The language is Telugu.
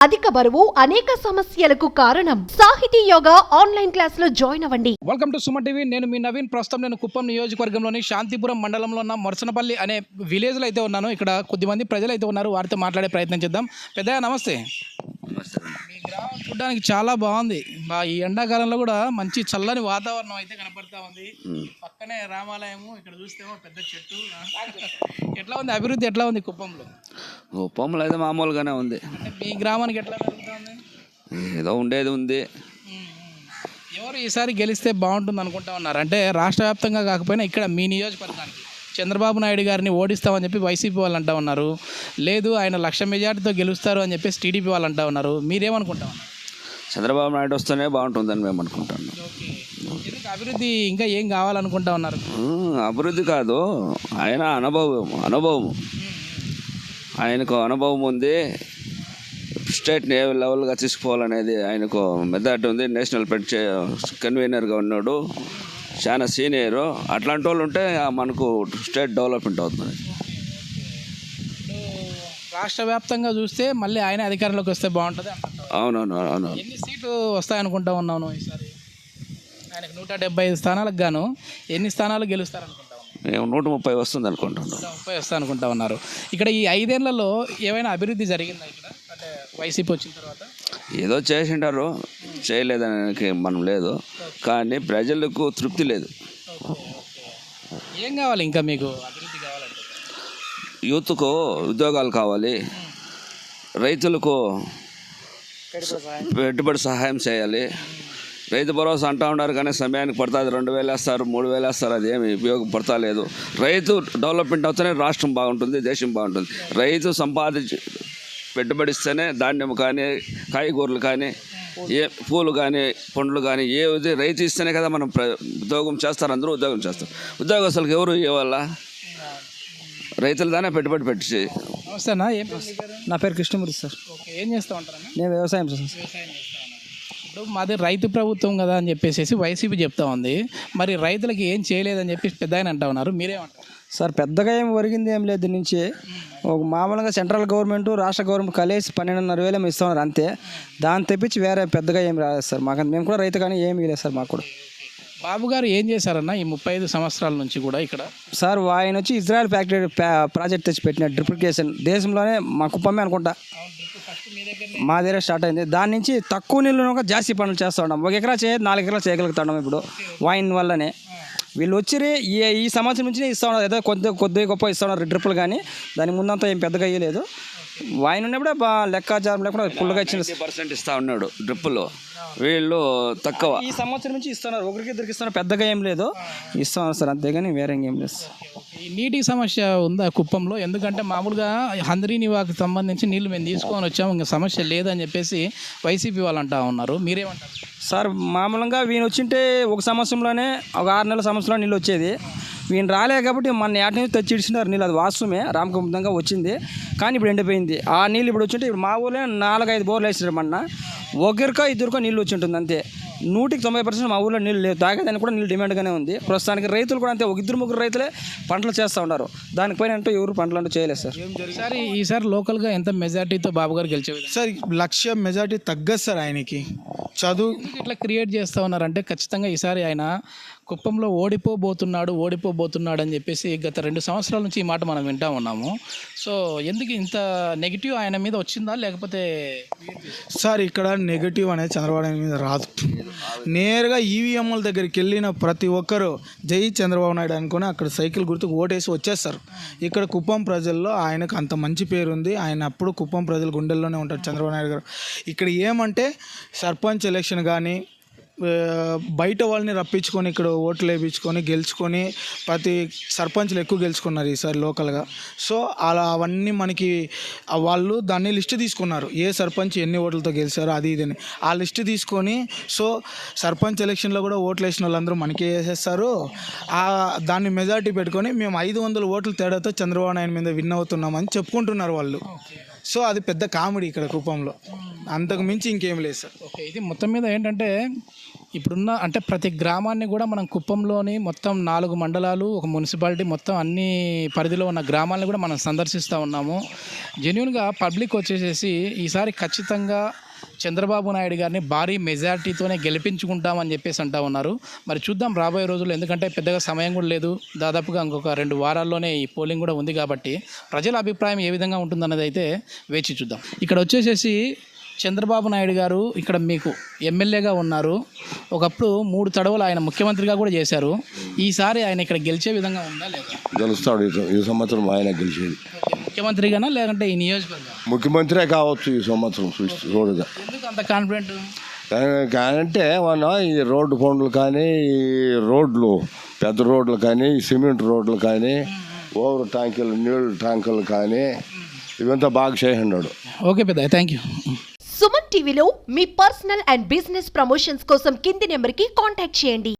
అధిక బరువు అనేక సమస్యలకు కారణం. సాహితీ యోగా ఆన్లైన్ క్లాసులో జాయిన్ అవ్వండి. Welcome to Suman TV. నేను మీ నవీన్. ప్రస్తుతం నేను కుప్పం నియోజకవర్గంలోని శాంతిపురం మండలంలో ఉన్న మొరసనపల్లి అనే విలేజ్లో అయితే ఉన్నాను. ఇక్కడ కొద్దిమంది ప్రజలు అయితే ఉన్నారు, వారితో మాట్లాడే ప్రయత్నం చేద్దాం. పెద్దయ్య నమస్తే. మీ గ్రామం చూడడానికి చాలా బాగుంది. ఈ ఎండాకాలంలో కూడా మంచి చల్లని వాతావరణం అయితే కనపడతా ఉంది. పక్కనే రామాలయము, ఇక్కడ చూస్తేమో పెద్ద చెట్టు. ఎట్లా ఉంది అభివృద్ధి, ఎట్లా ఉంది కుప్పంలో? కుప్పంలో అయితే మామూలుగానే ఉంది. అంటే మీ గ్రామానికి ఎట్లా జరుగుతుంది? ఏదో ఉండేది ఉంది. ఎవరు ఈసారి గెలిస్తే బాగుంటుంది అనుకుంటా ఉన్నారు? అంటే రాష్ట్ర వ్యాప్తంగా కాకపోయినా ఇక్కడ మీ నియోజకవర్గానికి చంద్రబాబు నాయుడు గారిని ఓడిస్తామని చెప్పి వైసీపీ వాళ్ళు అంటూ ఉన్నారు. లేదు, ఆయన 1,00,000 మెజార్టీతో గెలుస్తారు అని చెప్పేసి టీడీపీ వాళ్ళు అంటూ ఉన్నారు. మీరేమనుకుంటా ఉన్నారు? చంద్రబాబు నాయుడు వస్తేనే బాగుంటుందని మేము అనుకుంటున్నాం. ఎందుకు అభివృద్ధి ఇంకా ఏం కావాలనుకుంటా ఉన్నారు? అభివృద్ధి కాదు, ఆయన అనుభవం ఆయనకు అనుభవం ఉంది. స్టేట్ని ఏ లెవెల్గా తీసుకోవాలనేది ఆయనకు మెథడ్ ఉంది. నేషనల్ కన్వీనర్గా ఉన్నాడు, చాలా సీనియరు. అట్లాంటి వాళ్ళు ఉంటే మనకు స్టేట్ డెవలప్మెంట్ అవుతుంది. రాష్ట్ర వ్యాప్తంగా చూస్తే మళ్ళీ ఆయన అధికారంలోకి వస్తే బాగుంటుంది అంటారు. అవును. ఎన్ని సీట్లు వస్తాయనుకుంటా ఉన్నాను ఈసారి? ఆయనకు 175 స్థానాలకు గాను ఎన్ని స్థానాలు గెలుస్తారనుకుంటా ఉన్నాను? మేము 130 వస్తుంది అనుకుంటున్నాం. 130 వస్తా అనుకుంటా ఉన్నారు. ఇక్కడ ఈ 5 ఏళ్లలో ఏమైనా అభివృద్ధి జరిగిందా ఇక్కడ? అంటే వైసీపీ వచ్చిన తర్వాత ఏదో చేసింటారు, చేయలేదానికి మనం లేదు, కానీ ప్రజలకు తృప్తి లేదు. ఏం కావాలి ఇంకా మీకు అభివృద్ధి కావాలంటే? యూత్కు ఉద్యోగాలు కావాలి, రైతులకు పెట్టుబడి సహాయం చేయాలి. రైతు భరోసా అంటూ ఉన్నారు కానీ సమయానికి పడుతుంది. 2,000 వేస్తారు, 3,000 వేస్తారు, అది ఏమి ఉపయోగపడతా లేదు. రైతు డెవలప్మెంట్ అవుతూనే రాష్ట్రం బాగుంటుంది, దేశం బాగుంటుంది. రైతు సంపాదించి పెట్టుబడిస్తేనే ధాన్యం కానీ, కాయగూరలు కానీ, ఏ పూలు కానీ, పండ్లు కానీ ఏది రైతు ఇస్తేనే కదా మనం ఉద్యోగం చేస్తారు. అందరూ ఉద్యోగం చేస్తారు. ఉద్యోగస్తులకు ఎవరు ఇవ్వాల? రైతులు దానే పెట్టుబడి పెట్టి. నమస్తేనా, నా పేరు కృష్ణమూర్తి సార్. ఓకే, ఏం చేస్తూ ఉంటారన్నా? నేను వ్యవసాయం చేస్తాను. వ్యవసాయం చేస్తా ఉన్నాను. ఇప్పుడు మాది రైతు ప్రభుత్వం కదా అని చెప్పేసి వైసీపీ చెప్తా ఉంది. మరి రైతులకి ఏం చేయలేదని చెప్పి పెద్ద ఆయన అంటా ఉన్నారు. మీరేమంటారు? సార్ పెద్దగా ఏం ఒరిగింది ఏం లేదు. దీని నుంచి ఒక మామూలుగా సెంట్రల్ గవర్నమెంట్ రాష్ట్ర గవర్నమెంట్ కలిసి 12,500 ఇస్తున్నారు అంతే. దాన్ని తెప్పించి వేరే పెద్దగా ఏం రాలేదు సార్ మాకు. మేము కూడా రైతు కానీ ఏమీ లేదు సార్ మాకు కూడా. బాబు గారు ఏం చేశారన్న ఈ 35 సంవత్సరాల నుంచి కూడా ఇక్కడ? సార్ ఆయన వచ్చి ఇజ్రాయెల్ ఫ్యాక్టరీ ప్రాజెక్ట్ తెచ్చి పెట్టిన డ్రిప్లికేషన్ దేశంలోనే మా కుప్పమే అనుకుంటా మా దగ్గర స్టార్ట్ అయింది. దాని నుంచి తక్కువ నీళ్ళు జాస్తి పనులు చేస్తూ ఉన్నాం. 1 ఎకరా 4 ఎకరాలు చేయగలుగుతున్నాం ఇప్పుడు వైన్ వల్లనే. వీళ్ళు వచ్చి ఈ సంవత్సరం నుంచి ఇస్తూ ఉన్నారు, ఏదో కొద్ది గొప్ప ఇస్తూ ఉన్నారు డ్రిప్పులు, కానీ దాని ముందంతా ఏం పెద్దగా ఇవ్వలేదు. వైన్ ఉన్నప్పుడే లెక్కాచారం లేకుండా ఫుల్గా ఇచ్చిన 50% ఇస్తూ ఉన్నాడు డ్రిప్పులు. వీళ్ళు తక్కువ. ఈ సంవత్సరం నుంచి ఇస్తున్నారు, ఒకరికి ఇద్దరికి ఇస్తున్నారు, పెద్దగా ఏం లేదు, ఇస్తున్నారు సార్ అంతేగాని వేరే ఏం లేదు. ఈ నీటి సమస్య ఉందా కుప్పంలో? ఎందుకంటే మామూలుగా హంద్రీ నివాకు సంబంధించి నీళ్లు మేము తీసుకొని వచ్చాము, ఇంకా సమస్య లేదని చెప్పేసి వైసీపీ వాళ్ళు అంటా ఉన్నారు. మీరేమంటారు? సార్ మామూలుగా వీళ్ళు వచ్చింటే ఒక సంవత్సరంలోనే ఒక 6 నెలల సంవత్సరంలో నీళ్ళు వచ్చేది. వీళ్ళు రాలే కాబట్టి మన ఏట నుంచి తెచ్చి ఇచ్చినారు నీళ్ళు. అది వాస్తవమే, రామకుంభంగా వచ్చింది, కానీ ఇప్పుడు ఎండిపోయింది. ఆ నీళ్ళు ఇప్పుడు వచ్చింటే ఇప్పుడు మా ఊళ్ళో 4-5 బోర్లు వేసారు. మొన్న ఒకరికో ఇద్దరికో నీళ్ళు వచ్చి ఉంటుంది అంతే. 100% మా ఊళ్ళో నీళ్ళు లేవు, తాగేదానికి కూడా నీళ్ళు డిమాండ్గానే ఉంది. ప్రస్తుతానికి రైతులు కూడా అంతే, 1-3 రైతులే పంటలు చేస్తూ ఉన్నారు. దానిపైన అంటూ ఎవరు పంటలు అంటూ చేయలేదు సార్. ఈసారి లోకల్గా ఎంత మెజార్టీతో బాబు గారు గెలిచేది సార్? 1,00,000 మెజార్టీ తగ్గదు సార్. ఆయనకి చదువు ఇట్లా క్రియేట్ చేస్తూ ఉన్నారంటే ఖచ్చితంగా ఈసారి ఆయన కుప్పంలో ఓడిపోబోతున్నాడు అని చెప్పేసి గత 2 సంవత్సరాల నుంచి ఈ మాట మనం వింటూ ఉన్నాము. సో ఎందుకు ఇంత నెగిటివ్ ఆయన మీద వచ్చిందా, లేకపోతే? సార్ ఇక్కడ నెగిటివ్ అనేది చంద్రబాబు నాయుడు మీద రాదు. నేరుగా ఈవీఎంల దగ్గరికి వెళ్ళిన ప్రతి ఒక్కరు జై చంద్రబాబు నాయుడు అనుకుని అక్కడ సైకిల్ గుర్తుకు ఓటేసి వచ్చేస్తారు. ఇక్కడ కుప్పం ప్రజల్లో ఆయనకు అంత మంచి పేరు ఉంది. ఆయన అప్పుడు కుప్పం ప్రజల గుండెల్లోనే ఉంటారు చంద్రబాబు నాయుడు గారు. ఇక్కడ ఏమంటే సర్పంచ్ ఎలక్షన్ కానీ బయట వాళ్ళని రప్పించుకొని ఇక్కడ ఓట్లు వేయించుకొని గెలుచుకొని ప్రతి సర్పంచ్లు ఎక్కువ గెలుచుకున్నారు ఈసారి లోకల్గా. సో అలా అవన్నీ మనకి వాళ్ళు దాన్ని లిస్ట్ తీసుకున్నారు, ఏ సర్పంచ్ ఎన్ని ఓట్లతో గెలిచారో అది ఇదని. ఆ లిస్ట్ తీసుకొని సో సర్పంచ్ ఎలక్షన్లో కూడా ఓట్లు వేసిన వాళ్ళందరూ మనకే వేసేస్తారు. దాన్ని మెజారిటీ పెట్టుకొని మేము 500 ఓట్ల తేడాతో చంద్రబాబు నాయుడు మీద విన్ అవుతున్నామని చెప్పుకుంటున్నారు వాళ్ళు. సో అది పెద్ద కామెడీ ఇక్కడ కుప్పంలో. అంతకు మించి ఇంకేం లేదు సార్. ఓకే, ఇది మొత్తం మీద ఏంటంటే ఇప్పుడున్న అంటే ప్రతి గ్రామాన్ని కూడా మనం కుప్పంలోని మొత్తం 4 మండలాలు, ఒక మున్సిపాలిటీ, మొత్తం అన్ని పరిధిలో ఉన్న గ్రామాలను కూడా మనం సందర్శిస్తూ ఉన్నాము. జెన్యున్గా పబ్లిక్ వచ్చేసేసి ఈసారి ఖచ్చితంగా చంద్రబాబు నాయుడు గారిని భారీ మెజార్టీతోనే గెలిపించుకుంటామని చెప్పేసి అంటూ ఉన్నారు. మరి చూద్దాం రాబోయే రోజుల్లో, ఎందుకంటే పెద్దగా సమయం కూడా లేదు, దాదాపుగా ఇంకొక 2 వారాల్లోనే ఈ పోలింగ్ కూడా ఉంది కాబట్టి ప్రజల అభిప్రాయం ఏ విధంగా ఉంటుందన్నది అయితే వేచి చూద్దాం. ఇక్కడ వచ్చేసేసి చంద్రబాబు నాయుడు గారు ఇక్కడ మీకు ఎమ్మెల్యేగా ఉన్నారు, ఒకప్పుడు 3 తడవలు ఆయన ముఖ్యమంత్రిగా కూడా చేశారు. ఈసారి ఆయన ఇక్కడ గెలిచే విధంగా ఉందా లేదా? గెలుస్తాడు ఈ సంవత్సరం ఆయన గెలిచేది. ముఖ్యమంత్రిగానా లేదంటే ఈ నియోజకవర్గం ముఖ్యమంత్రే కావచ్చు ఈ సంవత్సరం చూడగా. ఎందుకు అంత కాన్ఫిడెంట్? అంటే మన ఈ రోడ్డు పనులు కానీ, ఈ రోడ్లు పెద్ద రోడ్లు కానీ, ఈ సిమెంట్ రోడ్లు కానీ, ఓవర్ ట్యాంకులు నీళ్ళు ట్యాంకులు కానీ ఇవంతా బాగా చేస్తున్నాడు. ఓకే పెద్ద, థ్యాంక్ యూ. సుమన్ టీవీలో మీ పర్సనల్ అండ్ బిజినెస్ ప్రమోషన్స్ కోసం కింది నెంబర్కి కాంటాక్ట్ చేయండి.